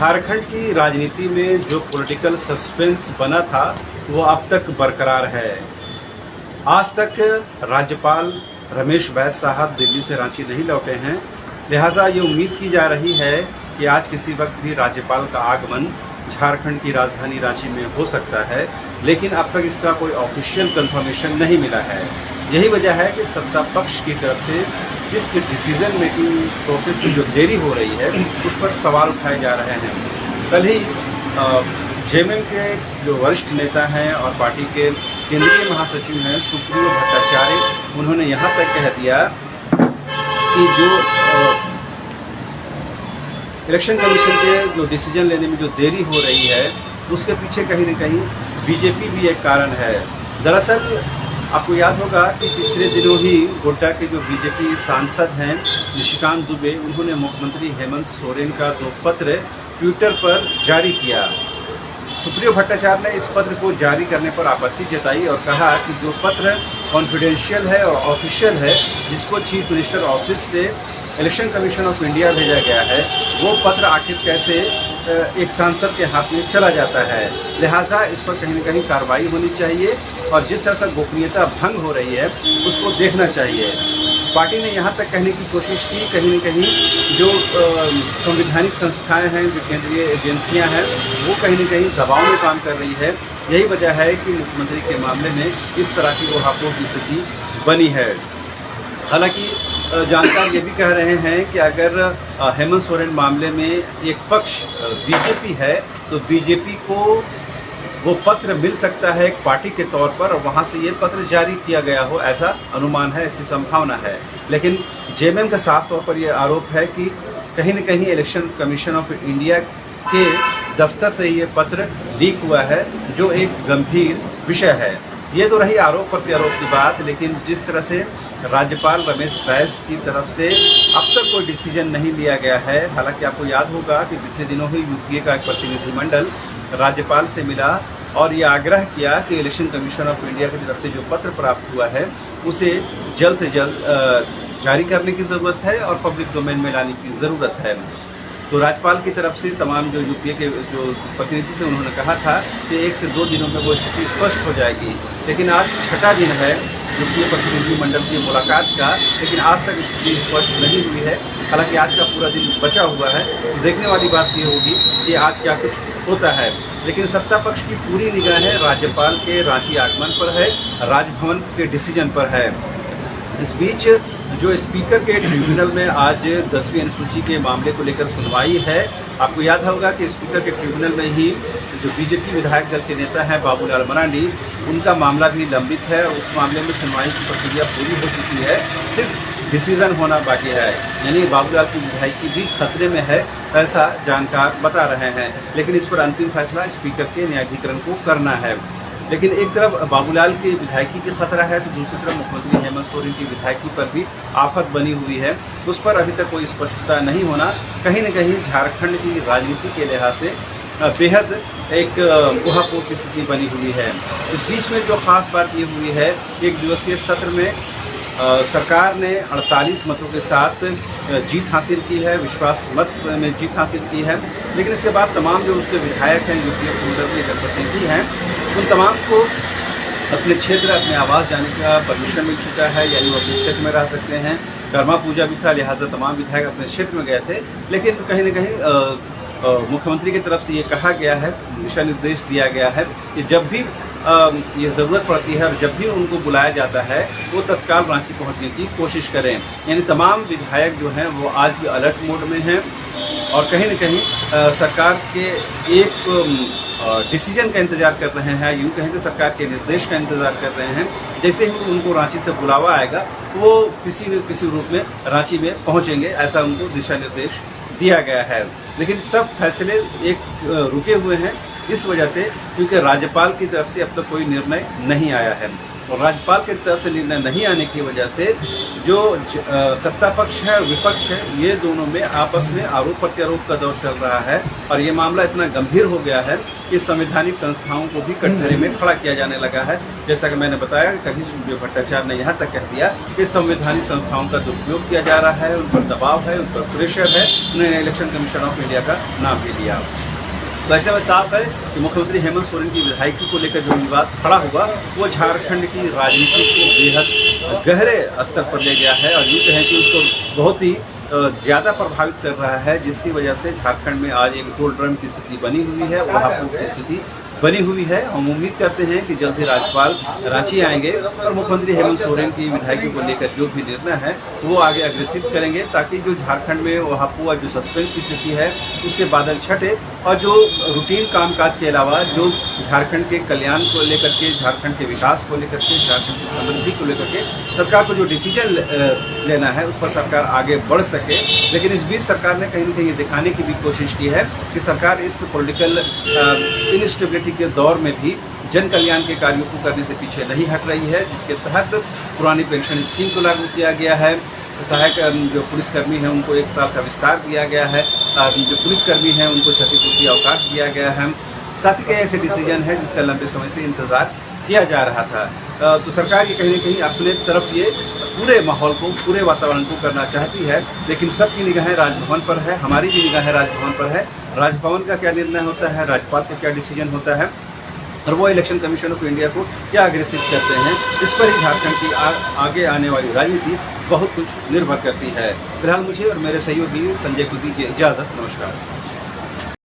झारखंड की राजनीति में जो पॉलिटिकल सस्पेंस बना था वो अब तक बरकरार है। आज तक राज्यपाल रमेश बैस साहब दिल्ली से रांची नहीं लौटे हैं, लिहाजा ये उम्मीद की जा रही है कि आज किसी वक्त भी राज्यपाल का आगमन झारखंड की राजधानी रांची में हो सकता है, लेकिन अब तक इसका कोई ऑफिशियल कंफर्मेशन नहीं मिला है। यही वजह है कि सत्ता पक्ष की तरफ से इस डिसीजन मेकिंग प्रोसेस में जो देरी हो रही है उस पर सवाल उठाए जा रहे हैं। कल ही जेएमएम के जो वरिष्ठ नेता हैं और पार्टी के केंद्रीय महासचिव हैं सुप्रियो भट्टाचार्य, उन्होंने यहाँ तक कह दिया कि जो इलेक्शन कमीशन के जो डिसीजन लेने में जो देरी हो रही है उसके पीछे कहीं न कहीं बीजेपी भी एक कारण है। दरअसल आपको याद होगा कि पिछले दिनों ही गोड्डा के जो बीजेपी सांसद हैं निशिकांत दुबे, उन्होंने मुख्यमंत्री हेमंत सोरेन का 2 पत्र ट्विटर पर जारी किया। सुप्रियो भट्टाचार्य ने इस पत्र को जारी करने पर आपत्ति जताई और कहा कि जो पत्र कॉन्फिडेंशियल है और ऑफिशियल है, जिसको चीफ मिनिस्टर ऑफिस से इलेक्शन कमीशन ऑफ इंडिया भेजा गया है, वो पत्र आखिर कैसे एक सांसद के हाथ में चला जाता है। लिहाजा इस पर कहीं न कहीं कार्रवाई होनी चाहिए और जिस तरह से गोपनीयता भंग हो रही है उसको देखना चाहिए। पार्टी ने यहाँ तक कहने की कोशिश की, कहीं न कहीं जो संवैधानिक संस्थाएं हैं, जो केंद्रीय एजेंसियां हैं, वो कहीं न कहीं दबाव में काम कर रही है। यही वजह है कि मुख्यमंत्री के मामले में इस तरह की ऊहापोह की स्थिति बनी है। हालांकि जानकार ये भी कह रहे हैं कि अगर हेमंत सोरेन मामले में एक पक्ष बीजेपी है तो बीजेपी को वो पत्र मिल सकता है एक पार्टी के तौर पर और वहाँ से ये पत्र जारी किया गया हो, ऐसा अनुमान है, ऐसी संभावना है। लेकिन जेएमएम का साफ तौर पर यह आरोप है कि कहीं न कहीं इलेक्शन कमीशन ऑफ इंडिया के दफ्तर से ये पत्र लीक हुआ है, जो एक गंभीर विषय है। ये तो रही आरोप प्रत्यारोप की बात, लेकिन जिस तरह से राज्यपाल रमेश बैस की तरफ से अब तक कोई डिसीजन नहीं लिया गया है। हालांकि आपको याद होगा कि पिछले दिनों ही यूपीए का एक प्रतिनिधिमंडल राज्यपाल से मिला और ये आग्रह किया कि इलेक्शन कमीशन ऑफ इंडिया की तरफ से जो पत्र प्राप्त हुआ है उसे जल्द से जल्द जारी करने की ज़रूरत है और पब्लिक डोमेन में लाने की ज़रूरत है। तो राज्यपाल की तरफ से तमाम जो यूपीए के जो प्रतिनिधि थे उन्होंने कहा था कि 1 से 2 दिनों में वो स्थिति स्पष्ट हो जाएगी, लेकिन आज 6ठा दिन है यूपीए प्रतिनिधि मंडल की मुलाकात का, लेकिन आज तक स्थिति स्पष्ट नहीं हुई है। हालांकि आज का पूरा दिन बचा हुआ है, तो देखने वाली बात ये होगी कि आज क्या कुछ होता है। लेकिन सत्ता पक्ष की पूरी निगाहें राज्यपाल के रांची आगमन पर है, राजभवन के डिसीजन पर है। इस बीच जो स्पीकर के ट्रिब्यूनल में आज 10वीं अनुसूची के मामले को लेकर सुनवाई है। आपको याद होगा कि स्पीकर के ट्रिब्यूनल में ही जो बीजेपी विधायक दल के नेता हैं बाबूलाल मरांडी, उनका मामला भी लंबित है। उस मामले में सुनवाई की प्रक्रिया पूरी हो चुकी है, सिर्फ डिसीजन होना बाकी है। यानी बाबूलाल की विधायकी भी खतरे में है, ऐसा जानकार बता रहे हैं। लेकिन इस पर अंतिम फैसला स्पीकर के न्यायाधिकरण को करना है। लेकिन एक तरफ बाबूलाल की विधायकी की खतरा है तो दूसरी तरफ मुख्यमंत्री हेमंत सोरेन की विधायकी पर भी आफत बनी हुई है। उस पर अभी तक कोई स्पष्टता नहीं होना कहीं न कहीं झारखंड की राजनीति के लिहाज से बेहद एक ऊहापोह की स्थिति बनी हुई है। इस बीच में जो खास बात ये हुई है, 1 दिवसीय सत्र में सरकार ने 48 मतों के साथ जीत हासिल की है, विश्वास मत में जीत हासिल की है। लेकिन इसके बाद तमाम जो उसके विधायक हैं, यूपीए मंडल के जनप्रतिनिधि हैं, उन तमाम को अपने क्षेत्र, अपने आवास जाने का परमिशन मिल चुका है, यानी वो अपने क्षेत्र में रह सकते हैं। कर्मा पूजा भी था, लिहाजा तमाम विधायक अपने क्षेत्र में गए थे। लेकिन कहीं न कहीं मुख्यमंत्री की तरफ से ये कहा गया है, दिशा निर्देश दिया गया है कि जब भी ये ज़रूरत पड़ती है और जब भी उनको बुलाया जाता है वो तत्काल रांची पहुंचने की कोशिश करें। यानी तमाम विधायक जो हैं वो आज भी अलर्ट मोड में हैं और कहीं न कहीं सरकार के एक डिसीजन का इंतज़ार कर रहे हैं, यूँ कहें कि सरकार के निर्देश का इंतज़ार कर रहे हैं। जैसे ही उनको रांची से बुलावा आएगा वो किसी न किसी रूप में रांची में पहुँचेंगे, ऐसा उनको दिशा निर्देश दिया गया है। लेकिन सब फैसले रुके हुए हैं इस वजह से, क्योंकि राज्यपाल की तरफ से अब तक कोई निर्णय नहीं आया है। और राज्यपाल की तरफ से निर्णय नहीं आने की वजह से जो सत्ता पक्ष है और विपक्ष है, ये दोनों में आपस में आरोप प्रत्यारोप का दौर चल रहा है। और ये मामला इतना गंभीर हो गया है कि संवैधानिक संस्थाओं को भी कटघरे में खड़ा किया जाने लगा है। जैसा कि मैंने बताया, कभी सुखदेव भट्टाचार्य ने यहाँ तक कह दिया कि संवैधानिक संस्थाओं का दुरुपयोग किया जा रहा है, उन पर दबाव है, उन पर प्रेशर है। उन्होंने इलेक्शन कमीशन ऑफ इंडिया का नाम भी लिया। तो ऐसे में साफ है कि मुख्यमंत्री हेमंत सोरेन की विधायकी को लेकर जो विवाद खड़ा हुआ वो झारखंड की राजनीति को बेहद गहरे स्तर पर ले गया है और यूँ कहें कि उसको बहुत ही ज़्यादा प्रभावित कर रहा है, जिसकी वजह से झारखंड में आज एक गोल्ड ड्रम की स्थिति बनी हुई है, वहापुर की स्थिति बनी हुई है। हम उम्मीद करते हैं कि जल्द ही राज्यपाल रांची आएंगे और मुख्यमंत्री हेमंत सोरेन की विधायकी को लेकर जो भी निर्णय है वो आगे अग्रेसिव करेंगे, ताकि जो झारखंड में वहापुर जो सस्पेंस की स्थिति है उससे बादल छटे और जो रूटीन कामकाज के अलावा जो झारखंड के कल्याण को लेकर के, झारखंड के विकास को लेकर के, झारखंड की समृद्धि को लेकर के सरकार को जो डिसीजन लेना है उस पर सरकार आगे बढ़ सके। लेकिन इस बीच सरकार ने कहीं न कहीं ये दिखाने की भी कोशिश की है कि सरकार इस पॉलिटिकल इनस्टेबिलिटी के दौर में भी जन कल्याण के कार्यों को करने से पीछे नहीं हट रही है, जिसके तहत पुरानी पेंशन स्कीम को लागू किया गया है। सहायक जो पुलिसकर्मी हैं उनको 1 साल का विस्तार दिया गया है, जो पुलिसकर्मी हैं उनको क्षतिपूर्ति अवकाश दिया गया है। साथ ही कई ऐसे डिसीजन है जिसका लंबे समय से इंतजार किया जा रहा था। तो सरकार ये कहीं न कहीं अपने तरफ ये पूरे माहौल को, पूरे वातावरण को करना चाहती है, लेकिन सबकी निगाहें राजभवन पर है, हमारी भी निगाहें राजभवन पर है। राजभवन का क्या निर्णय होता है, राज्यपाल का क्या डिसीजन होता है और वो इलेक्शन कमीशन ऑफ इंडिया को क्या अग्रेसिव करते हैं, इस पर ही झारखंड की आगे आने वाली राजनीति बहुत कुछ निर्भर करती है। फिलहाल मुझे और मेरे सहयोगी संजय को दीजिए इजाज़त। नमस्कार।